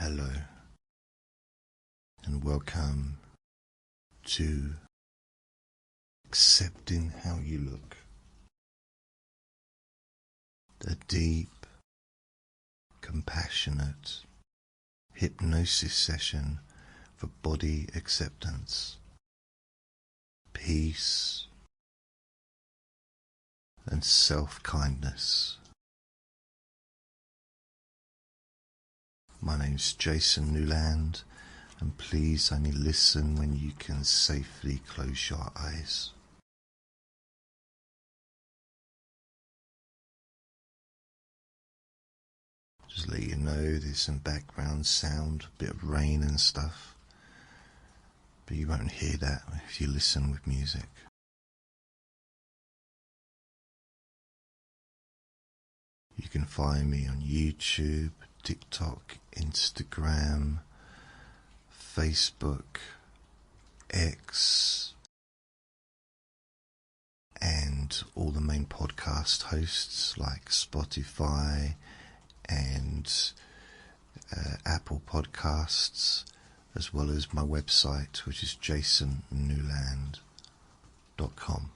Hello and welcome to accepting how you look. A deep, compassionate hypnosis session for body acceptance, peace and self-kindness. My name's Jason Newland, and please only listen when you can safely close your eyes. Just let you know there's some background sound, a bit of rain and stuff, but you won't hear that if you listen with music. You can find me on YouTube, TikTok, Instagram, Facebook, X, and all the main podcast hosts like Spotify and Apple Podcasts, as well as my website, which is jasonnewland.com.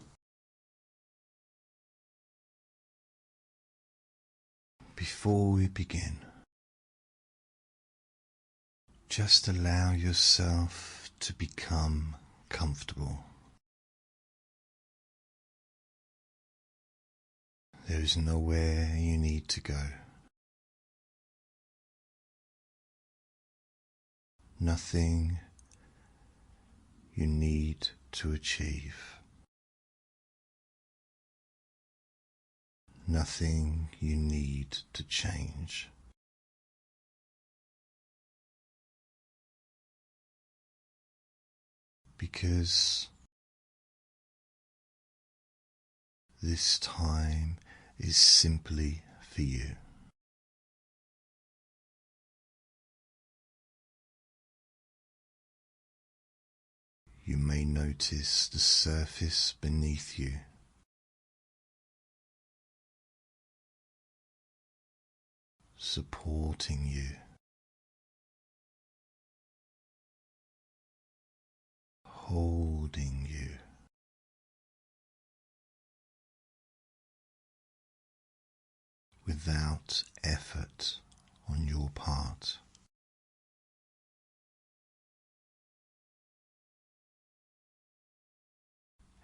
Before we begin, just allow yourself to become comfortable. There is nowhere you need to go. Nothing you need to achieve. Nothing you need to change. Because this time is simply for you. You may notice the surface beneath you, supporting you, holding you, without effort on your part.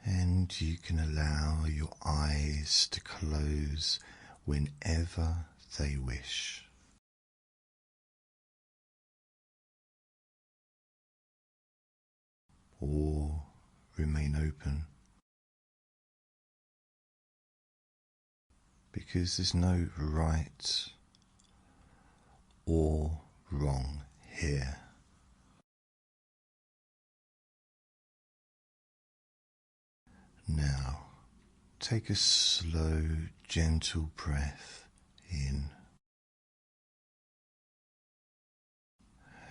And you can allow your eyes to close whenever they wish. Or remain open, because there's no right or wrong here. Now, take a slow, gentle breath in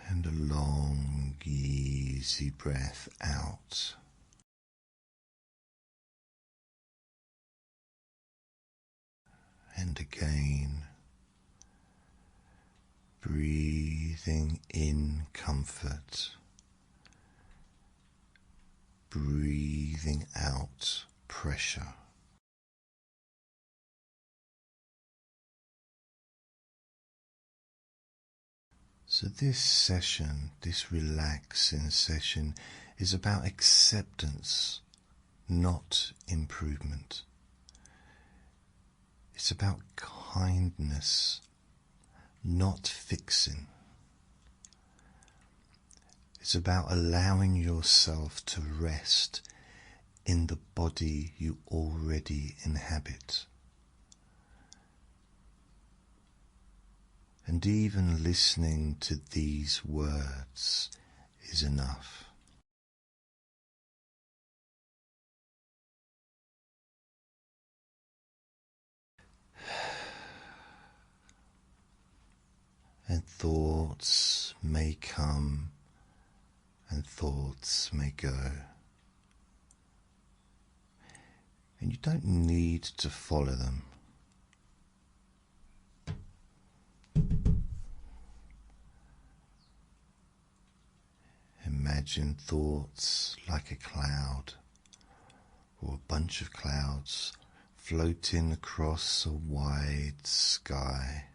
and a long, easy breath out. And again, breathing in comfort, breathing out pressure. So this session, this relaxing session, is about acceptance, not improvement. It's about kindness, not fixing. It's about allowing yourself to rest in the body you already inhabit. And even listening to these words is enough. And thoughts may come and thoughts may go. And you don't need to follow them. imagine thoughts like a cloud or a bunch of clouds floating across a wide sky,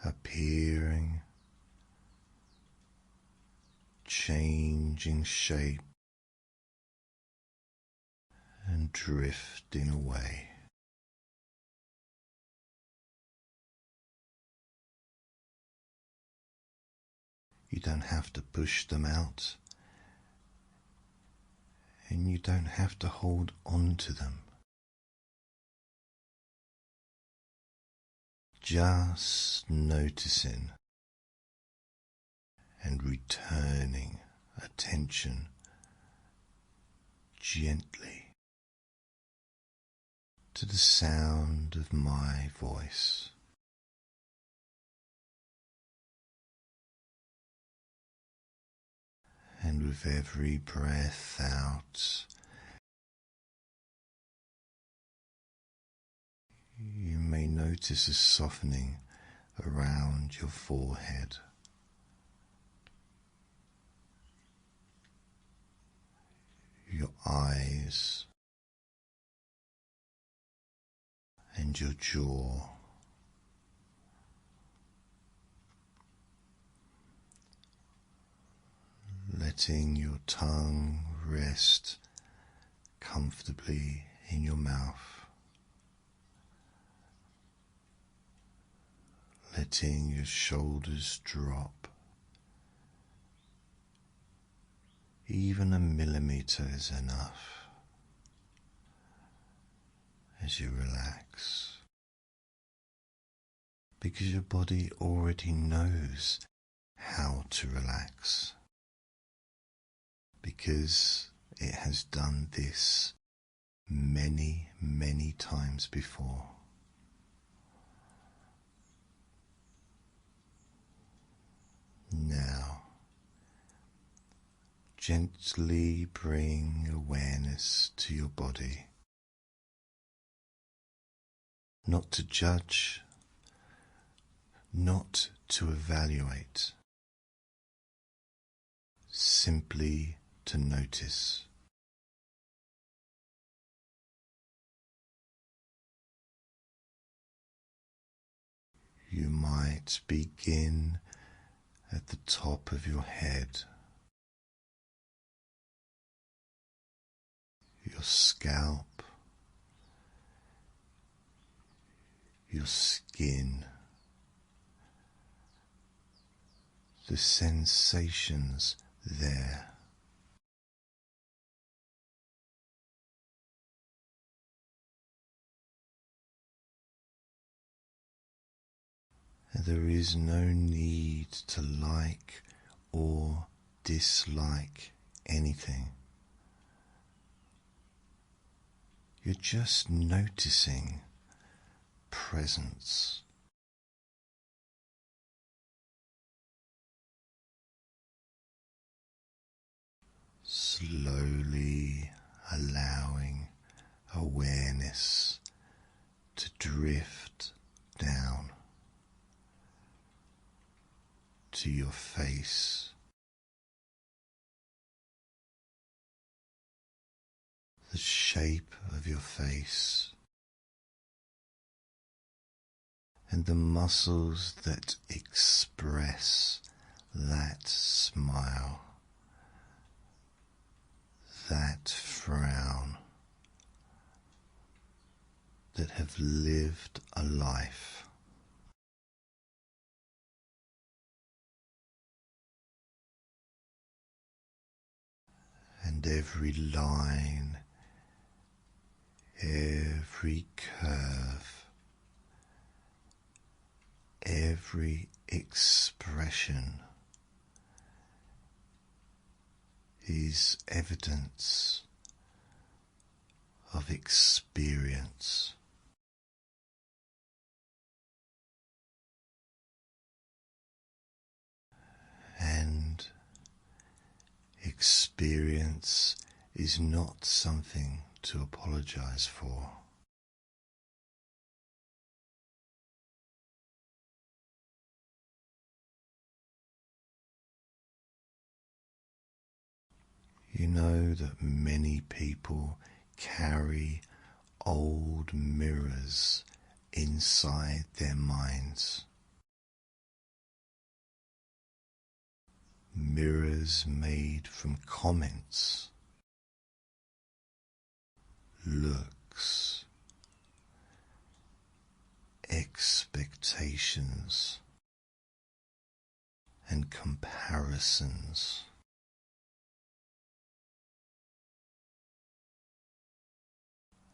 appearing, changing shape and drifting away. You don't have to push them out, and you don't have to hold on to them. Just noticing and returning attention gently to the sound of my voice. And with every breath out, you may notice a softening around your forehead. Your eyes and your jaw. Letting your tongue rest comfortably in your mouth. Letting your shoulders drop. Even a millimeter is enough as you relax, because your body already knows how to relax, because it has done this many, many times before. Now, gently bring awareness to your body, not to judge, not to evaluate, simply to notice. You might begin at the top of your head, your scalp, your skin, the sensations there. There is no need to like or dislike anything. You're just noticing presence. Slowly allowing awareness to drift down to your face, the shape of your face, and the muscles that express that smile, that frown, that have lived a life. And every line, every curve, every expression is evidence of experience. And experience is not something to apologize for. You know that many people carry old mirrors inside their minds. Mirrors made from comments, looks, expectations, and comparisons.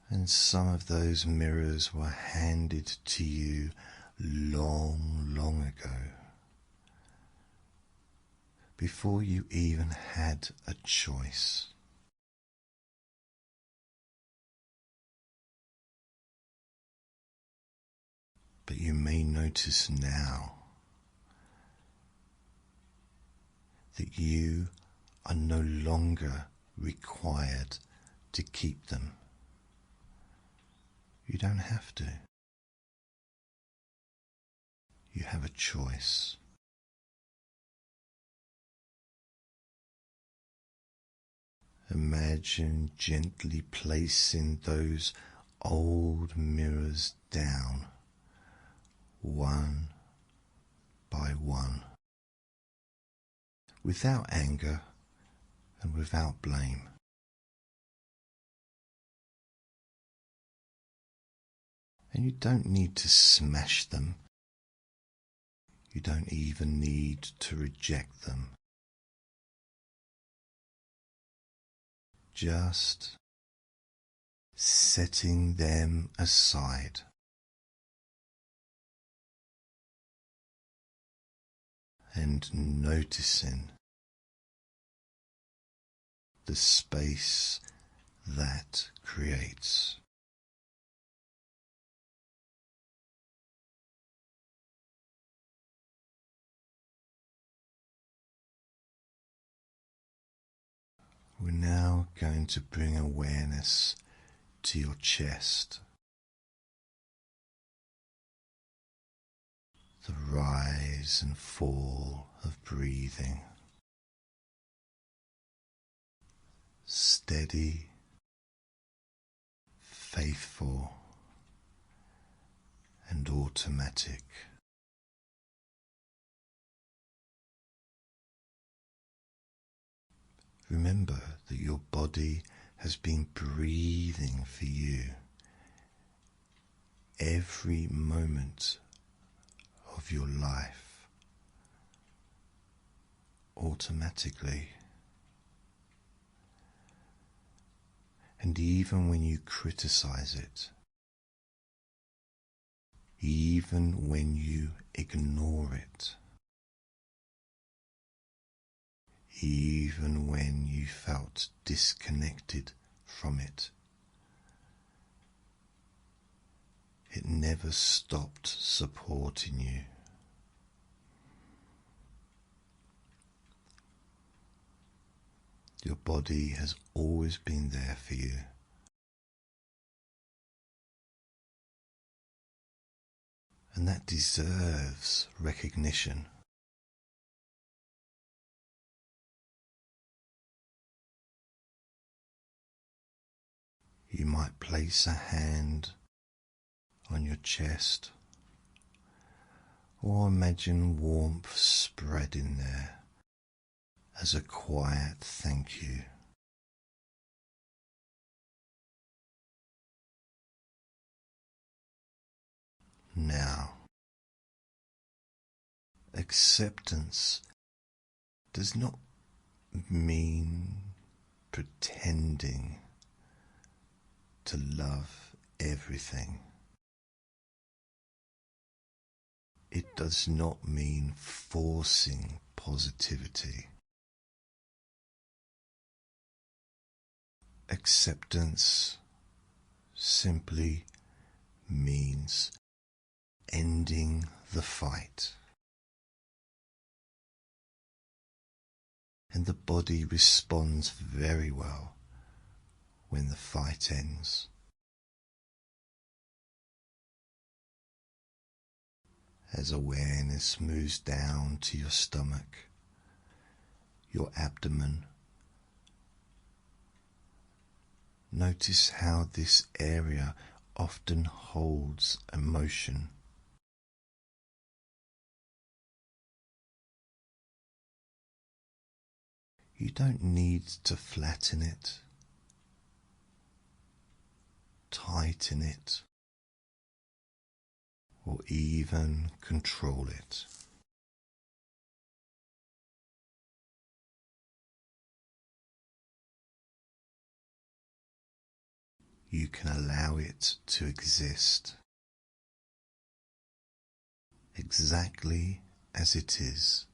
And some of those mirrors were handed to you long, long ago, before you even had a choice. But you may notice now that you are no longer required to keep them. You don't have to. You have a choice. Imagine gently placing those old mirrors down, one by one, without anger and without blame. And you don't need to smash them. You don't even need to reject them. Just setting them aside. And noticing the space that creates. We're now going to bring awareness to your chest, the rise and fall of breathing, steady, faithful, and automatic. Remember that your body has been breathing for you every moment of your life, automatically. And even when you criticize it, even when you ignore it, even when you felt disconnected from it, it never stopped supporting you. Your body has always been there for you. And that deserves recognition. You might place a hand on your chest, or imagine warmth spreading there as a quiet thank you. Now, acceptance does not mean pretending to love everything. It does not mean forcing positivity. Acceptance simply means ending the fight. And the body responds very well when the fight ends. As awareness moves down to your stomach, your abdomen, Notice how this area often holds emotion. You don't need to flatten it, tighten it, or even control it. You can allow it to exist exactly as it is,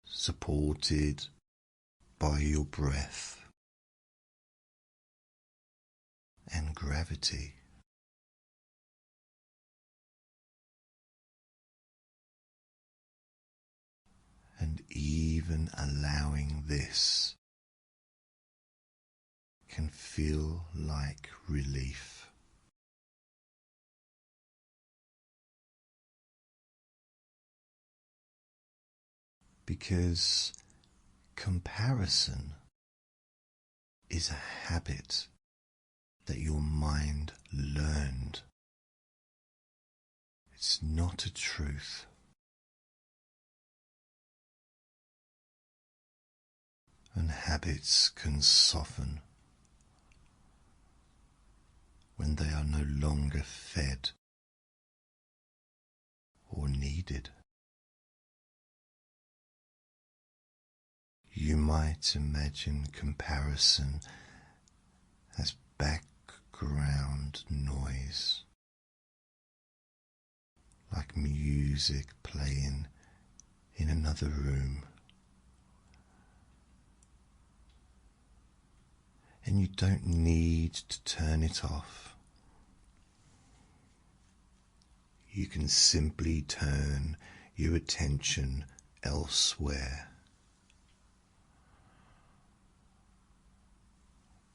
supported by your breath and gravity. And even allowing this can feel like relief. Because comparison is a habit that your mind learned. It's not a truth. And habits can soften when they are no longer fed or needed. You might imagine comparison as background noise, like music playing in another room. And you don't need to turn it off. You can simply turn your attention elsewhere.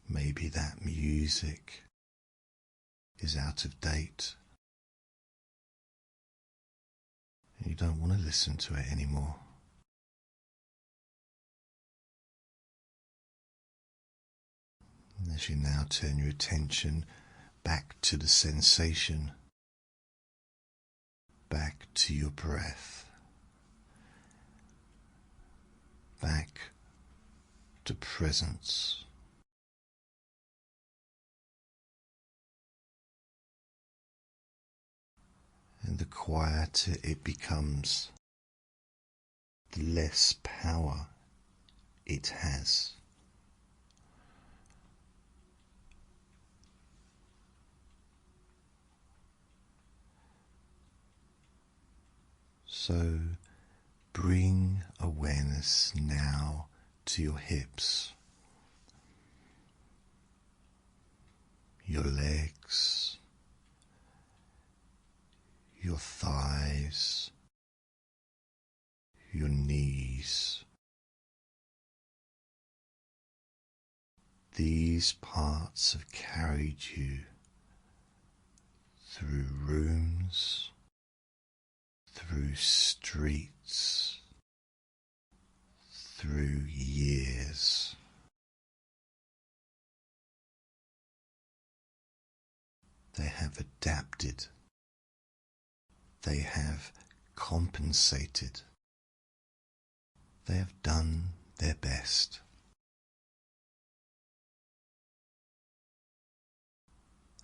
Maybe that music is out of date and you don't want to listen to it anymore. And as you now turn your attention back to the sensation, back to your breath, back to presence. And the quieter it becomes, the less power it has. So bring awareness now to your hips, your legs, your thighs, your knees. These parts have carried you through rooms, through streets, through years. They have adapted. They have compensated. They have done their best.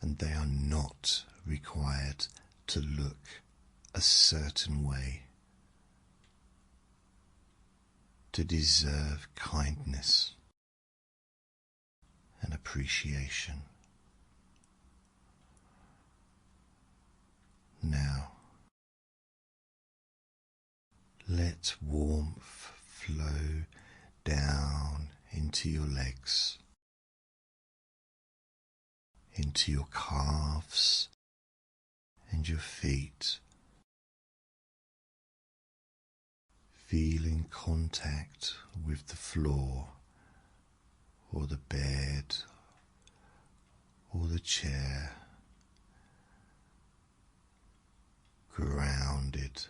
And they are not required to look a certain way to deserve kindness and appreciation. Now, let warmth flow down into your legs, into your calves and your feet, feeling contact with the floor or the bed or the chair, grounded,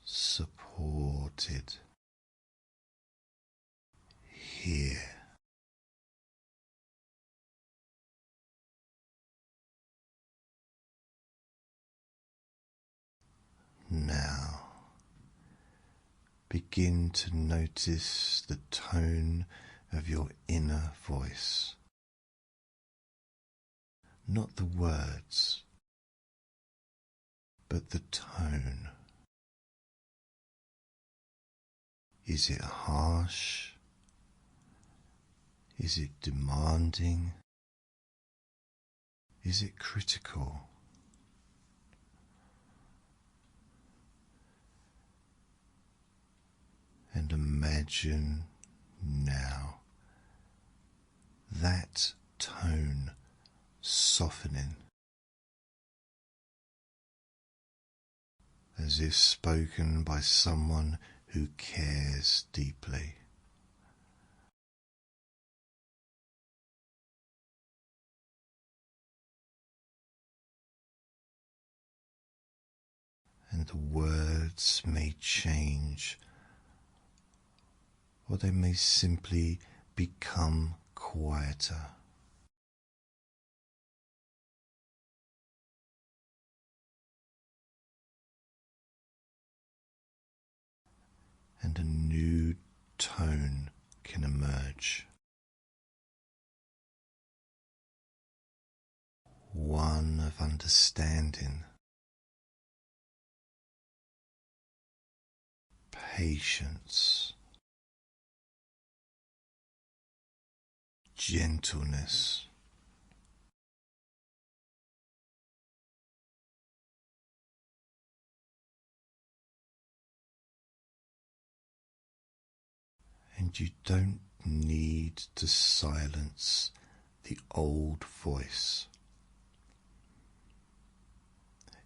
supported, hear. Now, begin to notice the tone of your inner voice, not the words, but the tone. Is it harsh? Is it demanding? Is it critical? And imagine now that tone softening, as if spoken by someone who cares deeply. And the words may change, or they may simply become quieter. And a new tone can emerge. One of understanding, patience, gentleness, and you don't need to silence the old voice.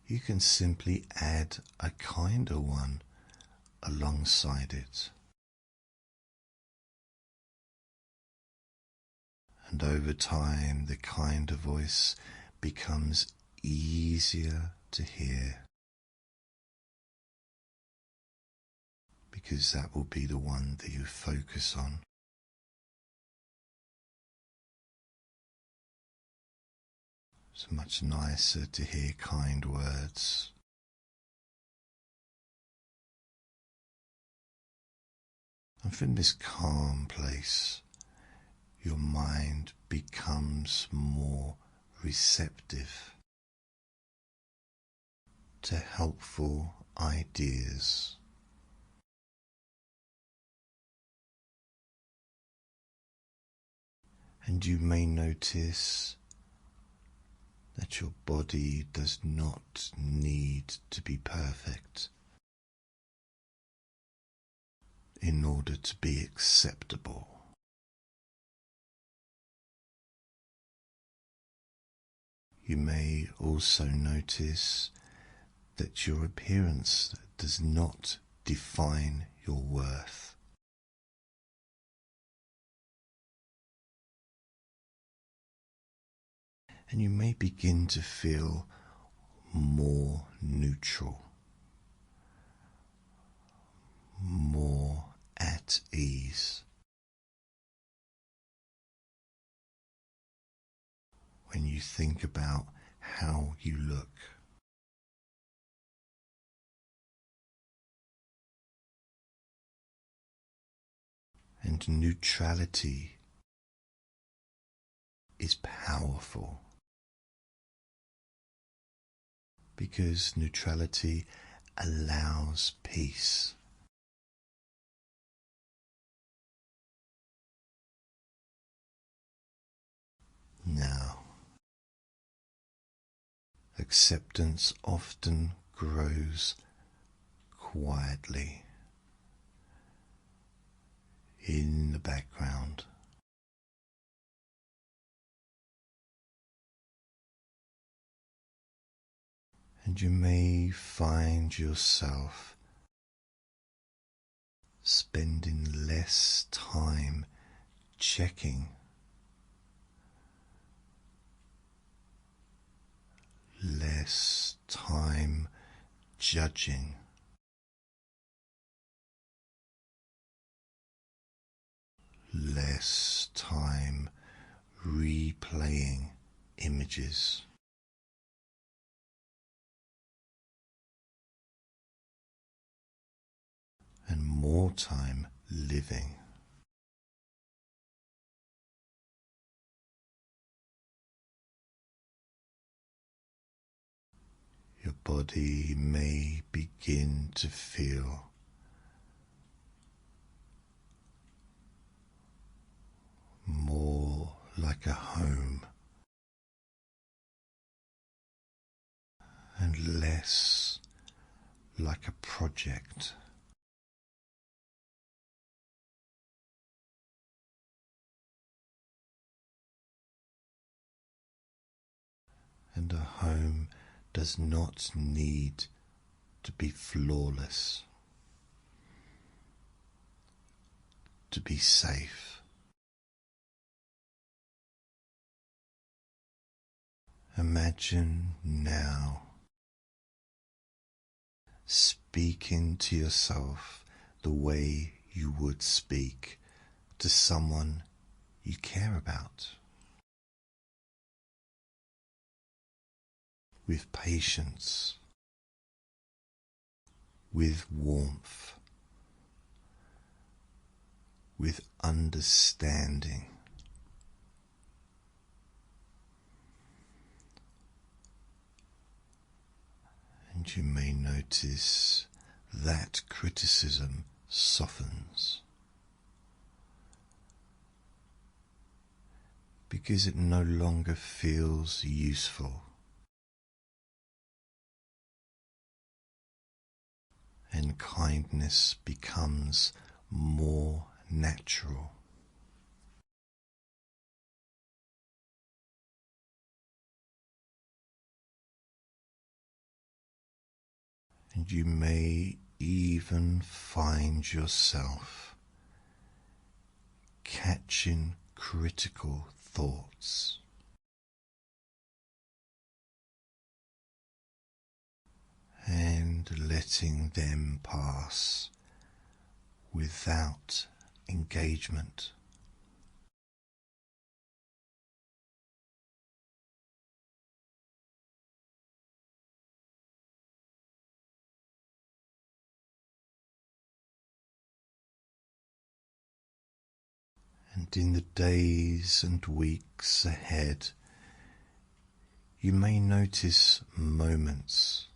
You can simply add a kinder one alongside it. And over time, the kinder voice becomes easier to hear, because that will be the one that you focus on. It's much nicer to hear kind words. And from this calm place, your mind becomes more receptive to helpful ideas. And you may notice that your body does not need to be perfect in order to be acceptable. You may also notice that your appearance does not define your worth. And you may begin to feel more neutral, more at ease. When you think about how you look. And neutrality is powerful, because neutrality allows peace. Now, acceptance often grows quietly in the background. And you may find yourself spending less time checking, less time judging, less time replaying images, and more time living. Your body may begin to feel more like a home and less like a project. And a home does not need to be flawless to be safe. Imagine now speaking to yourself the way you would speak to someone you care about, with patience, with warmth, with understanding. And you may notice that criticism softens because it no longer feels useful, and kindness becomes more natural. And you may even find yourself catching critical thoughts and letting them pass without engagement. And in the days and weeks ahead, you may notice moments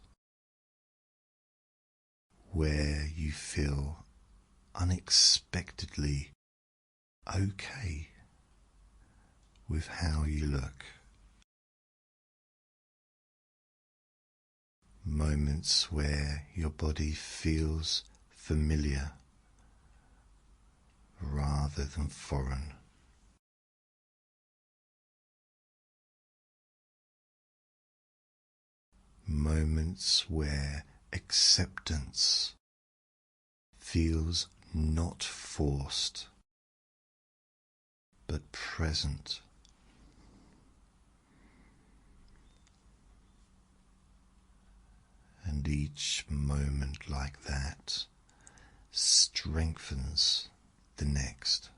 where you feel unexpectedly okay with how you look. Moments where your body feels familiar rather than foreign. Moments where acceptance feels not forced but present. And each moment like that strengthens the next.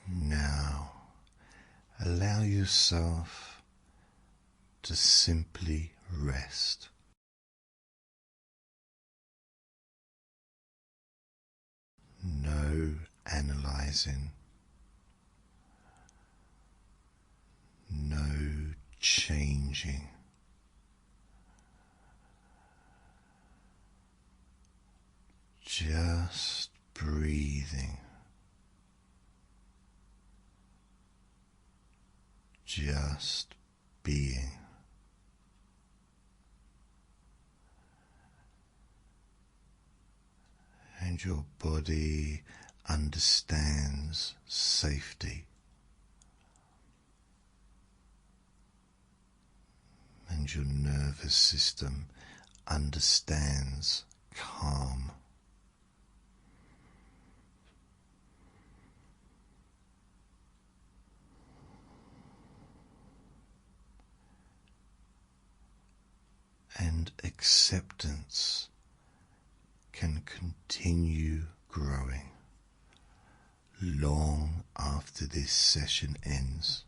Now, allow yourself to simply rest. No analyzing, no changing. Just breathing. Just being. And your body understands safety, and your nervous system understands calm. and acceptance can continue growing long after this session ends.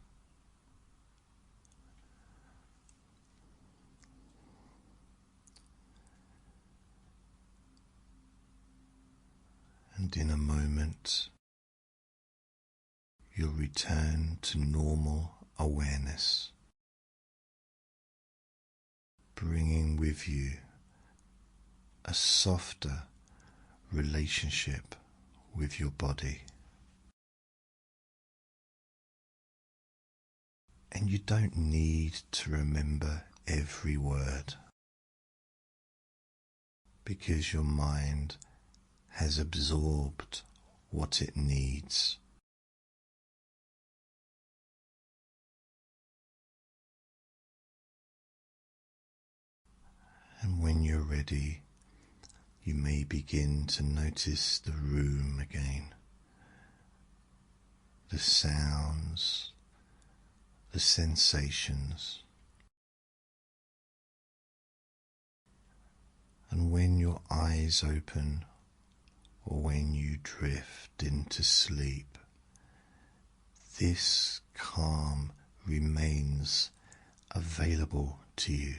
And in a moment, you'll return to normal awareness, bringing with you a softer relationship with your body. And you don't need to remember every word, because your mind has absorbed what it needs. And when you're ready, you may begin to notice the room again, the sounds, the sensations. And when your eyes open, or when you drift into sleep, this calm remains available to you.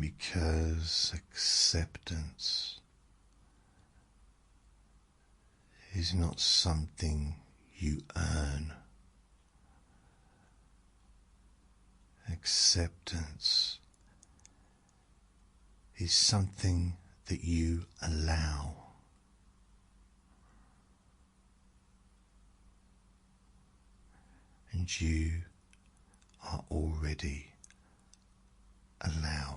Because acceptance is not something you earn. Acceptance is something that you allow. And you are already allowed.